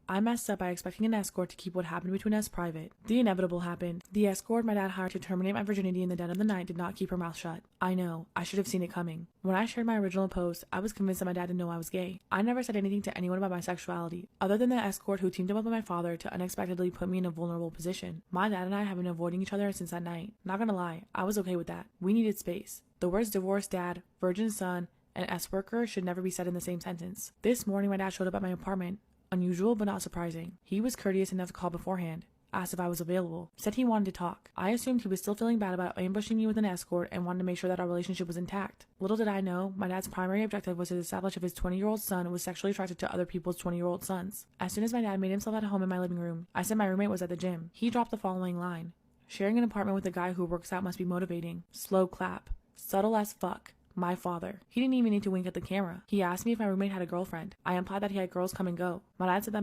I messed up by expecting an escort to keep what happened between us private. The inevitable happened. The escort my dad hired to terminate my virginity in the dead of the night did not keep her mouth shut. I know, I should have seen it coming. When I shared my original post, I was convinced that my dad didn't know I was gay. I never said anything to anyone about my sexuality, other than the escort who teamed up with my father to unexpectedly put me in a vulnerable position. My dad and I have been avoiding each other since that night. Not gonna lie, I was okay with that. We needed space. The words divorced dad, virgin son, and S-worker should never be said in the same sentence. This morning my dad showed up at my apartment. Unusual but not surprising. He was courteous enough to call beforehand, asked if I was available, said he wanted to talk. I assumed he was still feeling bad about ambushing me with an escort and wanted to make sure that our relationship was intact. Little did I know, my dad's primary objective was to establish if his 20-year-old son was sexually attracted to other people's 20-year-old sons. As soon as my dad made himself at home in my living room, I said my roommate was at the gym. He dropped the following line: "Sharing an apartment with a guy who works out must be motivating." Slow clap. Subtle as fuck. My father. He didn't even need to wink at the camera. He asked me if my roommate had a girlfriend. I implied that he had girls come and go. My dad said that my